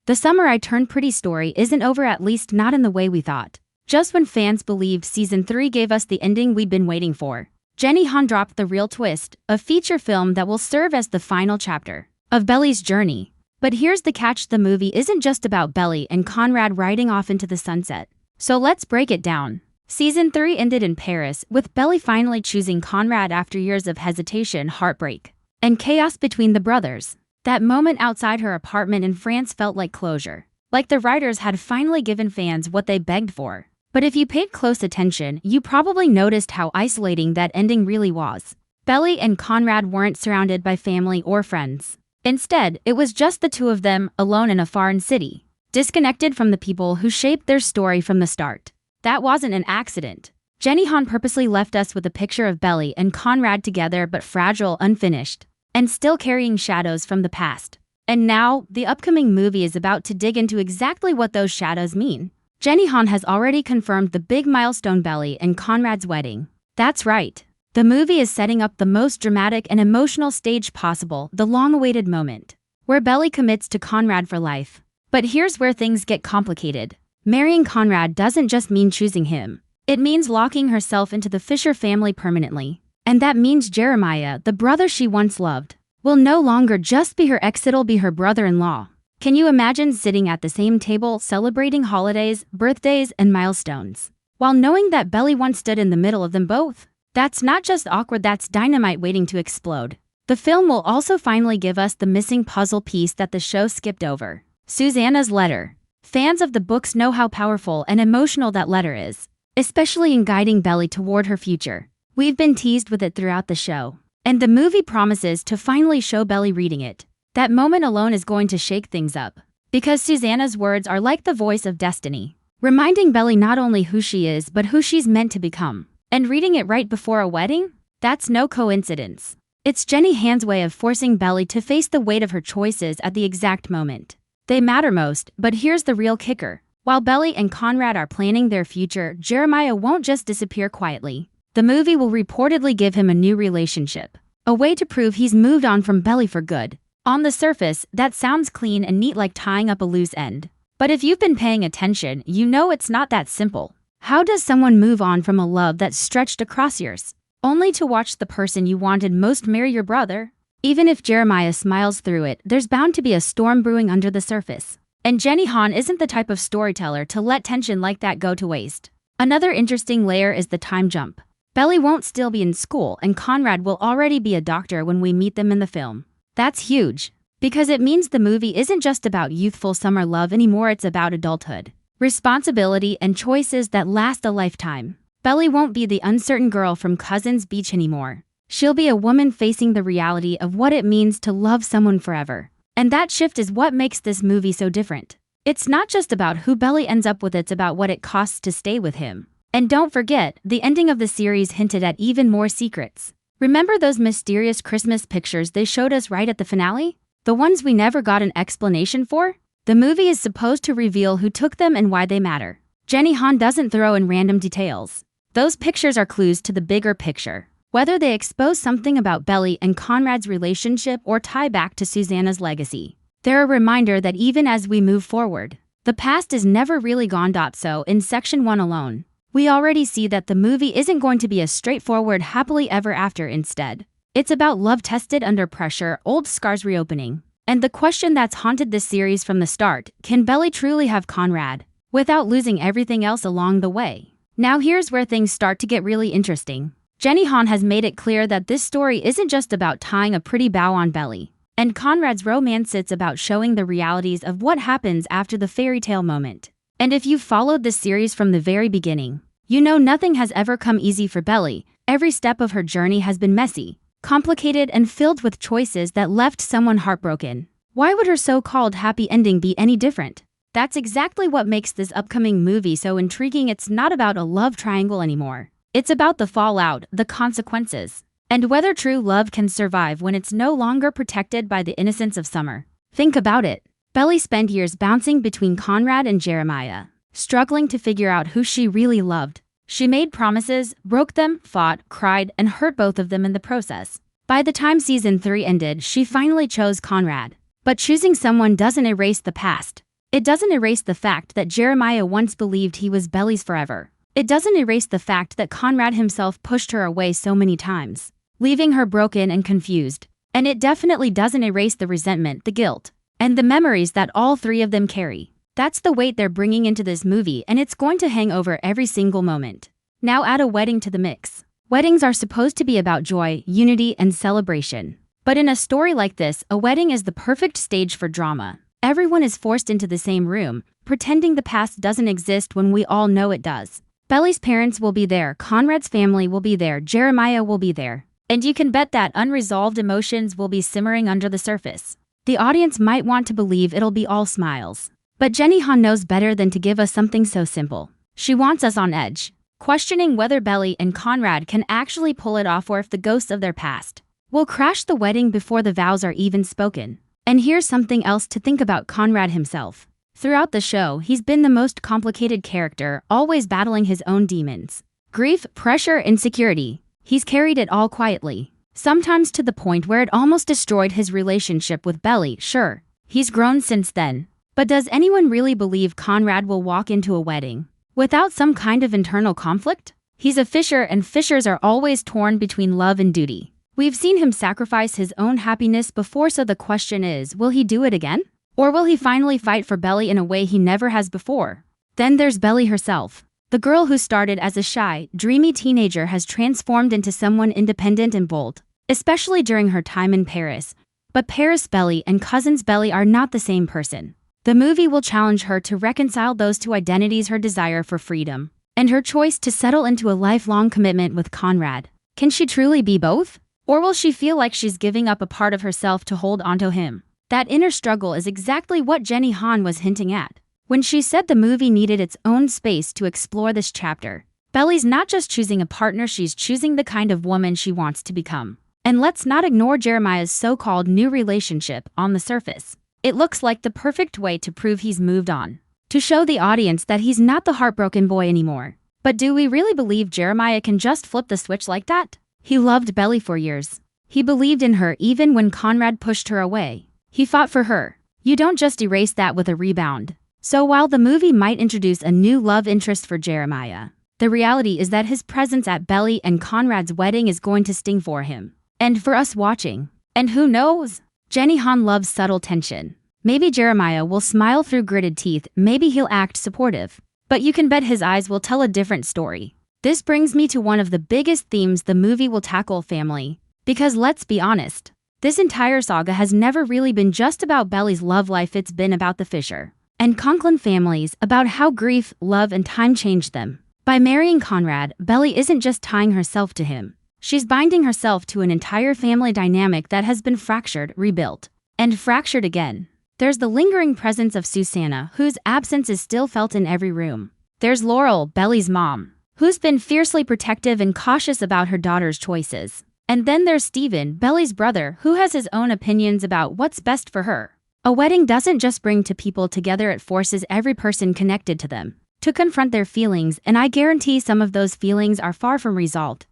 The Summer I Turned Pretty story isn't over, at least not in the way we thought. Just when fans believed Season 3 gave us the ending we'd been waiting for, Jenny Han dropped the real twist, a feature film that will serve as the final chapter of Belly's journey. But here's the catch: the movie isn't just about Belly and Conrad riding off into the sunset. So let's break it down. Season 3 ended in Paris, with Belly finally choosing Conrad after years of hesitation, heartbreak, and chaos between the brothers. That moment outside her apartment in France felt like closure. Like the writers had finally given fans what they begged for. But if you paid close attention, you probably noticed how isolating that ending really was. Belly and Conrad weren't surrounded by family or friends. Instead, it was just the two of them, alone in a foreign city, disconnected from the people who shaped their story from the start. That wasn't an accident. Jenny Han purposely left us with a picture of Belly and Conrad together, but fragile, unfinished, and still carrying shadows from the past. And now, the upcoming movie is about to dig into exactly what those shadows mean. Jenny Han has already confirmed the big milestone: Belly and Conrad's wedding. That's right. The movie is setting up the most dramatic and emotional stage possible, the long-awaited moment where Belly commits to Conrad for life. But here's where things get complicated. Marrying Conrad doesn't just mean choosing him. It means locking herself into the Fisher family permanently. And that means Jeremiah, the brother she once loved, will no longer just be her ex, it'll be her brother-in-law. Can you imagine sitting at the same table, celebrating holidays, birthdays, and milestones, while knowing that Belly once stood in the middle of them both? That's not just awkward, that's dynamite waiting to explode. The film will also finally give us the missing puzzle piece that the show skipped over: Susanna's letter. Fans of the books know how powerful and emotional that letter is, especially in guiding Belly toward her future. We've been teased with it throughout the show, and the movie promises to finally show Belly reading it. That moment alone is going to shake things up, because Susanna's words are like the voice of destiny, reminding Belly not only who she is but who she's meant to become. And reading it right before a wedding? That's no coincidence. It's Jenny Han's way of forcing Belly to face the weight of her choices at the exact moment they matter most. But here's the real kicker. While Belly and Conrad are planning their future, Jeremiah won't just disappear quietly. The movie will reportedly give him a new relationship, a way to prove he's moved on from Belly for good. On the surface, that sounds clean and neat, like tying up a loose end. But if you've been paying attention, you know it's not that simple. How does someone move on from a love that's stretched across years, only to watch the person you wanted most marry your brother? Even if Jeremiah smiles through it, there's bound to be a storm brewing under the surface. And Jenny Han isn't the type of storyteller to let tension like that go to waste. Another interesting layer is the time jump. Belly won't still be in school, and Conrad will already be a doctor when we meet them in the film. That's huge, because it means the movie isn't just about youthful summer love anymore, it's about adulthood, responsibility, and choices that last a lifetime. Belly won't be the uncertain girl from Cousins Beach anymore. She'll be a woman facing the reality of what it means to love someone forever. And that shift is what makes this movie so different. It's not just about who Belly ends up with, it's about what it costs to stay with him. And don't forget, the ending of the series hinted at even more secrets. Remember those mysterious Christmas pictures they showed us right at the finale? The ones we never got an explanation for? The movie is supposed to reveal who took them and why they matter. Jenny Han doesn't throw in random details. Those pictures are clues to the bigger picture. Whether they expose something about Belly and Conrad's relationship or tie back to Susanna's legacy, they're a reminder that even as we move forward, the past is never really gone. So, in Section 1 alone, we already see that the movie isn't going to be a straightforward happily ever after. Instead, it's about love tested under pressure, old scars reopening, and the question that's haunted this series from the start: can Belly truly have Conrad without losing everything else along the way? Now here's where things start to get really interesting. Jenny Han has made it clear that this story isn't just about tying a pretty bow on Belly and Conrad's romance, it's about showing the realities of what happens after the fairy tale moment. And if you've followed this series from the very beginning, you know nothing has ever come easy for Belly. Every step of her journey has been messy, complicated, and filled with choices that left someone heartbroken. Why would her so-called happy ending be any different? That's exactly what makes this upcoming movie so intriguing. It's not about a love triangle anymore. It's about the fallout, the consequences, and whether true love can survive when it's no longer protected by the innocence of summer. Think about it. Belly spent years bouncing between Conrad and Jeremiah, struggling to figure out who she really loved. She made promises, broke them, fought, cried, and hurt both of them in the process. By the time Season 3 ended, she finally chose Conrad. But choosing someone doesn't erase the past. It doesn't erase the fact that Jeremiah once believed he was Belly's forever. It doesn't erase the fact that Conrad himself pushed her away so many times, leaving her broken and confused. And it definitely doesn't erase the resentment, the guilt, and the memories that all three of them carry. That's the weight they're bringing into this movie, and it's going to hang over every single moment. Now add a wedding to the mix. Weddings are supposed to be about joy, unity, and celebration. But in a story like this, a wedding is the perfect stage for drama. Everyone is forced into the same room, pretending the past doesn't exist when we all know it does. Belly's parents will be there, Conrad's family will be there, Jeremiah will be there. And you can bet that unresolved emotions will be simmering under the surface. The audience might want to believe it'll be all smiles. But Jenny Han knows better than to give us something so simple. She wants us on edge, questioning whether Belly and Conrad can actually pull it off or if the ghosts of their past will crash the wedding before the vows are even spoken. And here's something else to think about Conrad himself. Throughout the show, he's been the most complicated character, always battling his own demons. Grief, pressure, insecurity. He's carried it all quietly, sometimes to the point where it almost destroyed his relationship with Belly. Sure, he's grown since then. But does anyone really believe Conrad will walk into a wedding without some kind of internal conflict? He's a fisher, and fishers are always torn between love and duty. We've seen him sacrifice his own happiness before, so the question is, will he do it again? Or will he finally fight for Belly in a way he never has before? Then there's Belly herself. The girl who started as a shy, dreamy teenager has transformed into someone independent and bold, especially during her time in Paris. But Paris Belly and Cousins Belly are not the same person. The movie will challenge her to reconcile those two identities, her desire for freedom and her choice to settle into a lifelong commitment with Conrad. Can she truly be both? Or will she feel like she's giving up a part of herself to hold onto him? That inner struggle is exactly what Jenny Han was hinting at when she said the movie needed its own space to explore this chapter. Belly's not just choosing a partner, she's choosing the kind of woman she wants to become. And let's not ignore Jeremiah's so-called new relationship. On the surface, it looks like the perfect way to prove he's moved on, to show the audience that he's not the heartbroken boy anymore. But do we really believe Jeremiah can just flip the switch like that? He loved Belly for years. He believed in her even when Conrad pushed her away. He fought for her. You don't just erase that with a rebound. So while the movie might introduce a new love interest for Jeremiah, the reality is that his presence at Belly and Conrad's wedding is going to sting for him. And for us watching. And who knows? Jenny Han loves subtle tension. Maybe Jeremiah will smile through gritted teeth, maybe he'll act supportive. But you can bet his eyes will tell a different story. This brings me to one of the biggest themes the movie will tackle: family. Because let's be honest, this entire saga has never really been just about Belly's love life, it's been about the Fisher and Conklin families, about how grief, love, and time changed them. By marrying Conrad, Belly isn't just tying herself to him. She's binding herself to an entire family dynamic that has been fractured, rebuilt, and fractured again. There's the lingering presence of Susanna, whose absence is still felt in every room. There's Laurel, Belly's mom, who's been fiercely protective and cautious about her daughter's choices. And then there's Stephen, Belly's brother, who has his own opinions about what's best for her. A wedding doesn't just bring two people together, it forces every person connected to them to confront their feelings, and I guarantee some of those feelings are far from resolved.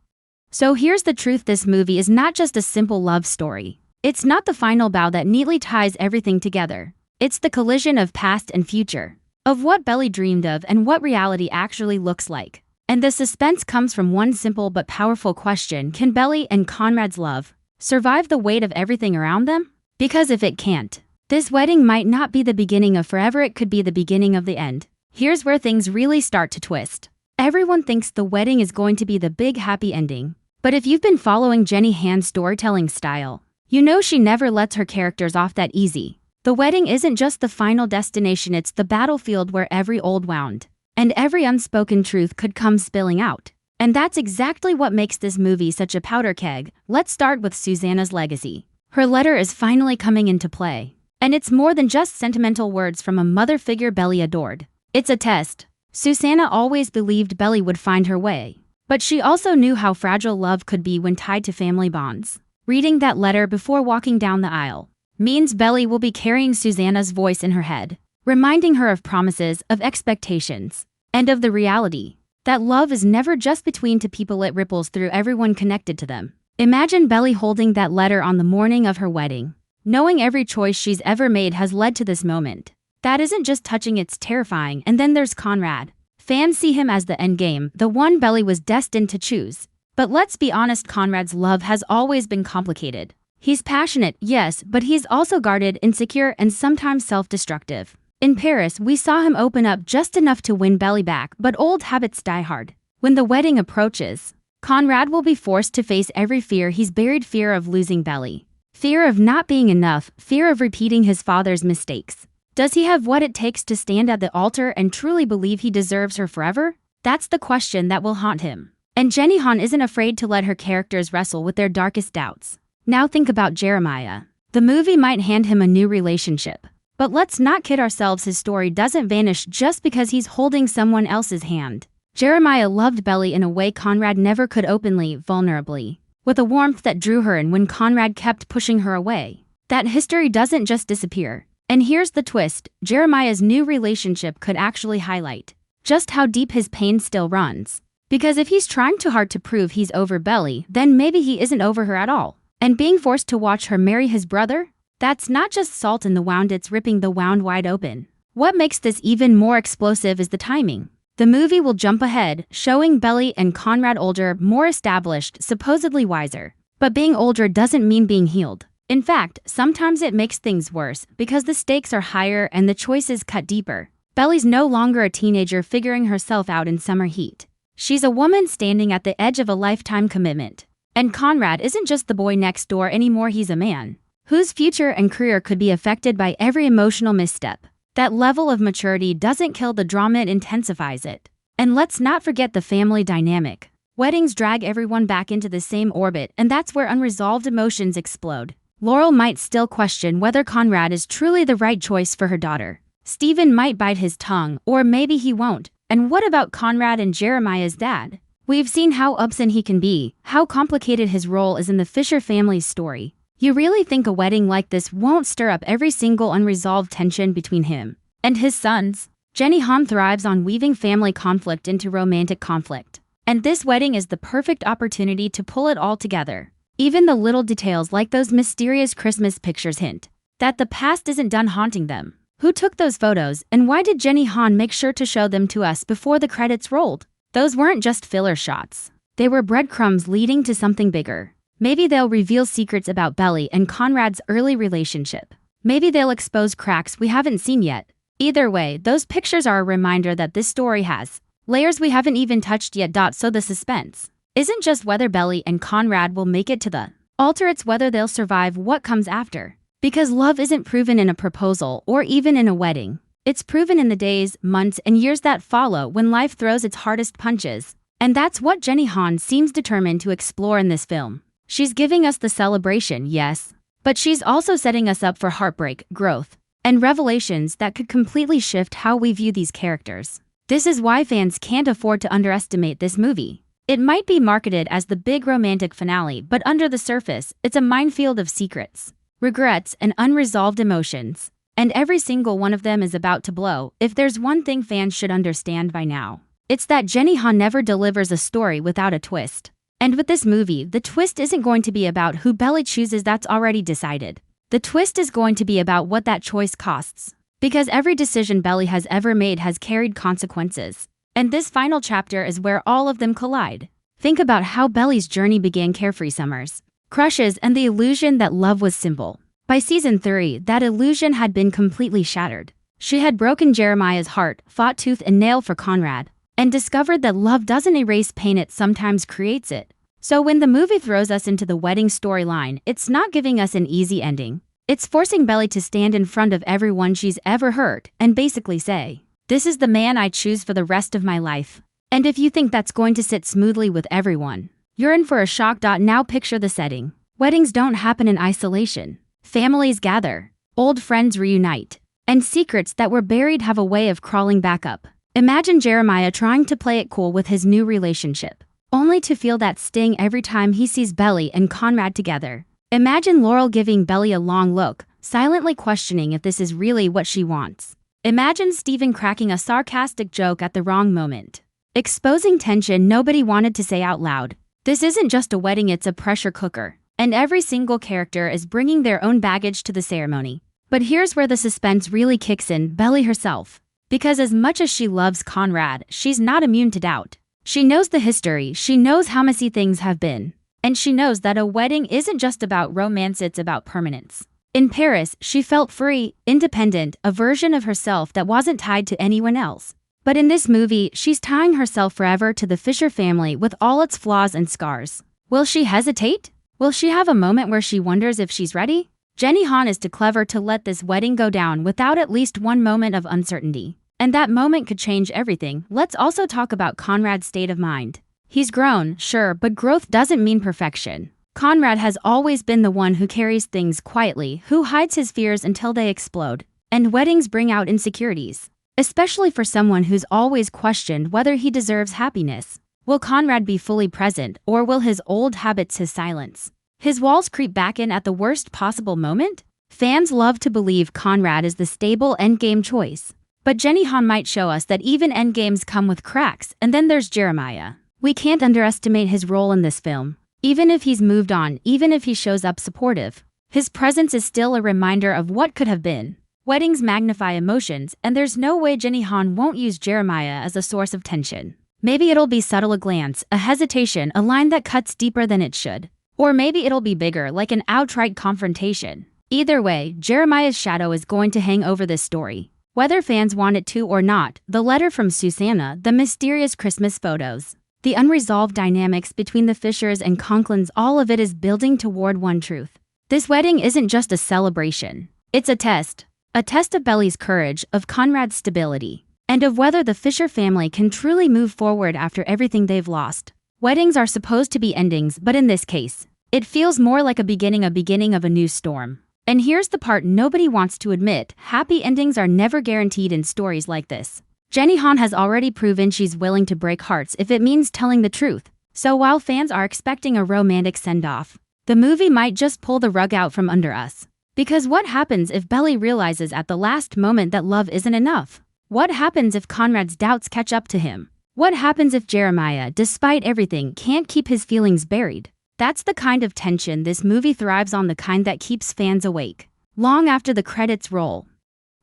So here's the truth: this movie is not just a simple love story. It's not the final bow that neatly ties everything together. It's the collision of past and future, of what Belly dreamed of and what reality actually looks like. And the suspense comes from one simple but powerful question: can Belly and Conrad's love survive the weight of everything around them? Because if it can't, this wedding might not be the beginning of forever, it could be the beginning of the end. Here's where things really start to twist. Everyone thinks the wedding is going to be the big happy ending. But if you've been following Jenny Han's storytelling style, you know she never lets her characters off that easy. The wedding isn't just the final destination, it's the battlefield where every old wound and every unspoken truth could come spilling out. And that's exactly what makes this movie such a powder keg. Let's start with Susanna's legacy. Her letter is finally coming into play. And it's more than just sentimental words from a mother figure Belly adored. It's a test. Susanna always believed Belly would find her way. But she also knew how fragile love could be when tied to family bonds. Reading that letter before walking down the aisle means Belly will be carrying Susanna's voice in her head, reminding her of promises, of expectations, and of the reality that love is never just between two people, it ripples through everyone connected to them. Imagine Belly holding that letter on the morning of her wedding, knowing every choice she's ever made has led to this moment. That isn't just touching, it's terrifying. And then there's Conrad. Fans see him as the endgame, the one Belly was destined to choose. But let's be honest, Conrad's love has always been complicated. He's passionate, yes, but he's also guarded, insecure, and sometimes self-destructive. In Paris, we saw him open up just enough to win Belly back, but old habits die hard. When the wedding approaches, Conrad will be forced to face every fear he's buried: fear of losing Belly, fear of not being enough, fear of repeating his father's mistakes. Does he have what it takes to stand at the altar and truly believe he deserves her forever? That's the question that will haunt him. And Jenny Han isn't afraid to let her characters wrestle with their darkest doubts. Now think about Jeremiah. The movie might hand him a new relationship. But let's not kid ourselves, his story doesn't vanish just because he's holding someone else's hand. Jeremiah loved Belly in a way Conrad never could, openly, vulnerably, with a warmth that drew her in when Conrad kept pushing her away. That history doesn't just disappear. And here's the twist: Jeremiah's new relationship could actually highlight just how deep his pain still runs. Because if he's trying too hard to prove he's over Belly, then maybe he isn't over her at all. And being forced to watch her marry his brother? That's not just salt in the wound, it's ripping the wound wide open. What makes this even more explosive is the timing. The movie will jump ahead, showing Belly and Conrad older, more established, supposedly wiser. But being older doesn't mean being healed. In fact, sometimes it makes things worse because the stakes are higher and the choices cut deeper. Belly's no longer a teenager figuring herself out in summer heat. She's a woman standing at the edge of a lifetime commitment. And Conrad isn't just the boy next door anymore, he's a man whose future and career could be affected by every emotional misstep. That level of maturity doesn't kill the drama, it intensifies it. And let's not forget the family dynamic. Weddings drag everyone back into the same orbit, and that's where unresolved emotions explode. Laurel might still question whether Conrad is truly the right choice for her daughter. Stephen might bite his tongue, or maybe he won't. And what about Conrad and Jeremiah's dad? We've seen how upset he can be, how complicated his role is in the Fisher family's story. You really think a wedding like this won't stir up every single unresolved tension between him and his sons? Jenny Han thrives on weaving family conflict into romantic conflict. And this wedding is the perfect opportunity to pull it all together. Even the little details like those mysterious Christmas pictures hint that the past isn't done haunting them. Who took those photos, and why did Jenny Han make sure to show them to us before the credits rolled? Those weren't just filler shots. They were breadcrumbs leading to something bigger. Maybe they'll reveal secrets about Belly and Conrad's early relationship. Maybe they'll expose cracks we haven't seen yet. Either way, those pictures are a reminder that this story has layers we haven't even touched yet. So the suspense isn't just whether Belly and Conrad will make it to the altar, it's whether they'll survive what comes after. Because love isn't proven in a proposal or even in a wedding. It's proven in the days, months, and years that follow when life throws its hardest punches. And that's what Jenny Han seems determined to explore in this film. She's giving us the celebration, yes, but she's also setting us up for heartbreak, growth, and revelations that could completely shift how we view these characters. This is why fans can't afford to underestimate this movie. It might be marketed as the big romantic finale, but under the surface, it's a minefield of secrets, regrets, and unresolved emotions. And every single one of them is about to blow. If there's one thing fans should understand by now, it's that Jenny Han never delivers a story without a twist. And with this movie, the twist isn't going to be about who Belly chooses, that's already decided. The twist is going to be about what that choice costs. Because every decision Belly has ever made has carried consequences. And this final chapter is where all of them collide. Think about how Belly's journey began: carefree summers, crushes, and the illusion that love was simple. By season 3, that illusion had been completely shattered. She had broken Jeremiah's heart, fought tooth and nail for Conrad, and discovered that love doesn't erase pain, it sometimes creates it. So when the movie throws us into the wedding storyline, it's not giving us an easy ending. It's forcing Belly to stand in front of everyone she's ever hurt and basically say, "This is the man I choose for the rest of my life." And if you think that's going to sit smoothly with everyone, you're in for a shock. Now picture the setting. Weddings don't happen in isolation. Families gather, old friends reunite, and secrets that were buried have a way of crawling back up. Imagine Jeremiah trying to play it cool with his new relationship, only to feel that sting every time he sees Belly and Conrad together. Imagine Laurel giving Belly a long look, silently questioning if this is really what she wants. Imagine Stephen cracking a sarcastic joke at the wrong moment, exposing tension nobody wanted to say out loud. This isn't just a wedding, it's a pressure cooker. And every single character is bringing their own baggage to the ceremony. But here's where the suspense really kicks in: Belly herself. Because as much as she loves Conrad, she's not immune to doubt. She knows the history, she knows how messy things have been. And she knows that a wedding isn't just about romance, it's about permanence. In Paris, she felt free, independent, a version of herself that wasn't tied to anyone else. But in this movie, she's tying herself forever to the Fisher family with all its flaws and scars. Will she hesitate? Will she have a moment where she wonders if she's ready? Jenny Han is too clever to let this wedding go down without at least one moment of uncertainty. And that moment could change everything. Let's also talk about Conrad's state of mind. He's grown, sure, but growth doesn't mean perfection. Conrad has always been the one who carries things quietly, who hides his fears until they explode. And weddings bring out insecurities. Especially for someone who's always questioned whether he deserves happiness. Will Conrad be fully present, or will his old habits, his silence, his walls creep back in at the worst possible moment? Fans love to believe Conrad is the stable endgame choice. But Jenny Han might show us that even endgames come with cracks. And then there's Jeremiah. We can't underestimate his role in this film. Even if he's moved on, even if he shows up supportive, his presence is still a reminder of what could have been. Weddings magnify emotions, and there's no way Jenny Han won't use Jeremiah as a source of tension. Maybe it'll be subtle, a glance, a hesitation, a line that cuts deeper than it should. Or maybe it'll be bigger, like an outright confrontation. Either way, Jeremiah's shadow is going to hang over this story. Whether fans want it to or not, the letter from Susanna, the mysterious Christmas photos, the unresolved dynamics between the Fishers and Conklins, all of it is building toward one truth. This wedding isn't just a celebration. It's a test. A test of Belly's courage, of Conrad's stability, and of whether the Fisher family can truly move forward after everything they've lost. Weddings are supposed to be endings, but in this case, it feels more like a beginning of a new storm. And here's the part nobody wants to admit: happy endings are never guaranteed in stories like this. Jenny Han has already proven she's willing to break hearts if it means telling the truth. So while fans are expecting a romantic send-off, the movie might just pull the rug out from under us. Because what happens if Belly realizes at the last moment that love isn't enough? What happens if Conrad's doubts catch up to him? What happens if Jeremiah, despite everything, can't keep his feelings buried? That's the kind of tension this movie thrives on, the kind that keeps fans awake long after the credits roll.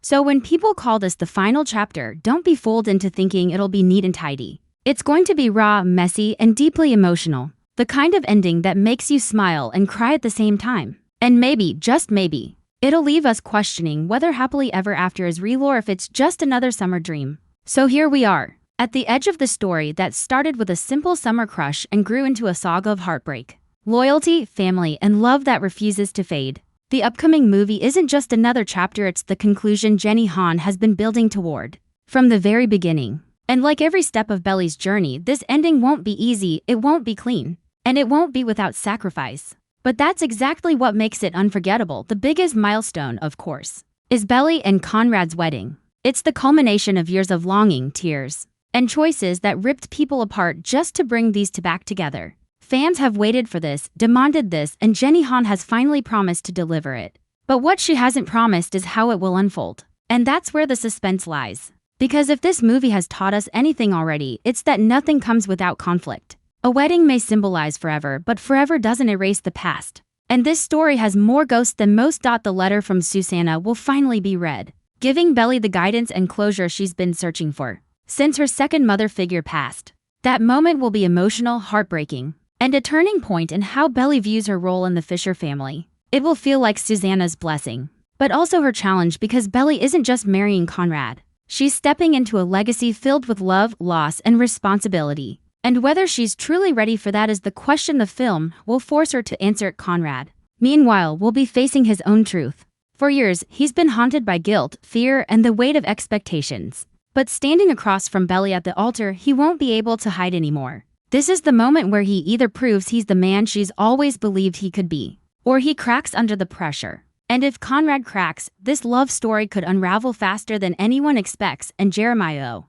So when people call this the final chapter, don't be fooled into thinking it'll be neat and tidy. It's going to be raw, messy, and deeply emotional. The kind of ending that makes you smile and cry at the same time. And maybe, just maybe, it'll leave us questioning whether happily ever after is real or if it's just another summer dream. So here we are, at the edge of the story that started with a simple summer crush and grew into a saga of heartbreak, loyalty, family, and love that refuses to fade. The upcoming movie isn't just another chapter, it's the conclusion Jenny Han has been building toward from the very beginning. And like every step of Belly's journey, this ending won't be easy, it won't be clean, and it won't be without sacrifice. But that's exactly what makes it unforgettable. The biggest milestone, of course, is Belly and Conrad's wedding. It's the culmination of years of longing, tears, and choices that ripped people apart just to bring these two back together. Fans have waited for this, demanded this, and Jenny Han has finally promised to deliver it. But what she hasn't promised is how it will unfold. And that's where the suspense lies. Because if this movie has taught us anything already, it's that nothing comes without conflict. A wedding may symbolize forever, but forever doesn't erase the past. And this story has more ghosts than most. The letter from Susanna will finally be read, giving Belly the guidance and closure she's been searching for since her second mother figure passed. That moment will be emotional, heartbreaking, and a turning point in how Belly views her role in the Fisher family. It will feel like Susanna's blessing, but also her challenge, because Belly isn't just marrying Conrad. She's stepping into a legacy filled with love, loss, and responsibility. And whether she's truly ready for that is the question the film will force her to answer. Conrad, meanwhile, will be facing his own truth. For years, he's been haunted by guilt, fear, and the weight of expectations. But standing across from Belly at the altar, he won't be able to hide anymore. This is the moment where he either proves he's the man she's always believed he could be, or he cracks under the pressure. And if Conrad cracks, this love story could unravel faster than anyone expects. And Jeremiah,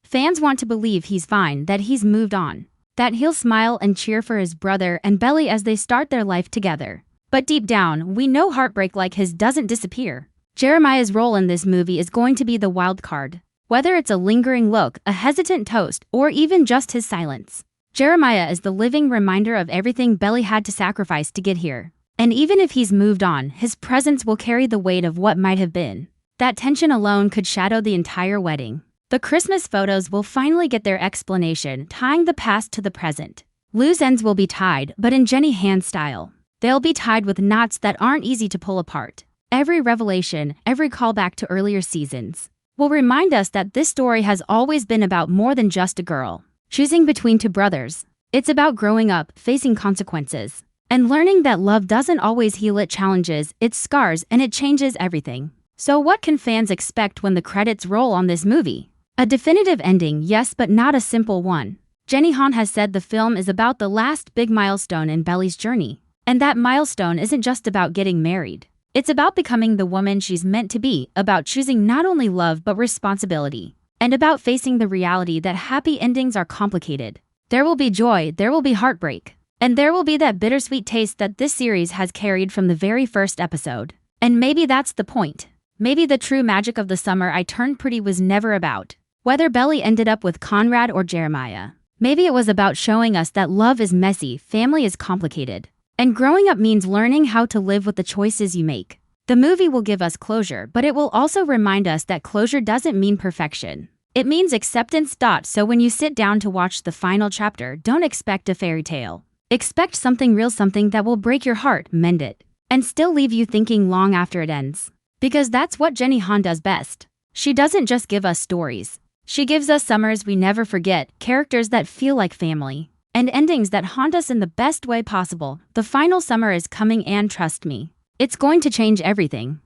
fans want to believe he's fine, that he's moved on, that he'll smile and cheer for his brother and Belly as they start their life together. But deep down, we know heartbreak like his doesn't disappear. Jeremiah's role in this movie is going to be the wild card. Whether it's a lingering look, a hesitant toast, or even just his silence, Jeremiah is the living reminder of everything Belly had to sacrifice to get here. And even if he's moved on, his presence will carry the weight of what might have been. That tension alone could shadow the entire wedding. The Christmas photos will finally get their explanation, tying the past to the present. Loose ends will be tied, but in Jenny Han style. They'll be tied with knots that aren't easy to pull apart. Every revelation, every callback to earlier seasons, will remind us that this story has always been about more than just a girl choosing between two brothers. It's about growing up, facing consequences, and learning that love doesn't always heal its challenges, its scars, and it changes everything. So what can fans expect when the credits roll on this movie? A definitive ending, yes, but not a simple one. Jenny Han has said the film is about the last big milestone in Belly's journey. And that milestone isn't just about getting married. It's about becoming the woman she's meant to be, about choosing not only love but responsibility, and about facing the reality that happy endings are complicated. There will be joy, there will be heartbreak, and there will be that bittersweet taste that this series has carried from the very first episode. And maybe that's the point. Maybe the true magic of the summer I turned pretty was never about whether Belly ended up with Conrad or Jeremiah. Maybe it was about showing us that love is messy, family is complicated, and growing up means learning how to live with the choices you make. The movie will give us closure, but it will also remind us that closure doesn't mean perfection. It means acceptance. So when you sit down to watch the final chapter, don't expect a fairy tale. Expect something real, something that will break your heart, mend it, and still leave you thinking long after it ends. Because that's what Jenny Han does best. She doesn't just give us stories. She gives us summers we never forget, characters that feel like family, and endings that haunt us in the best way possible. The final summer is coming, and trust me, it's going to change everything.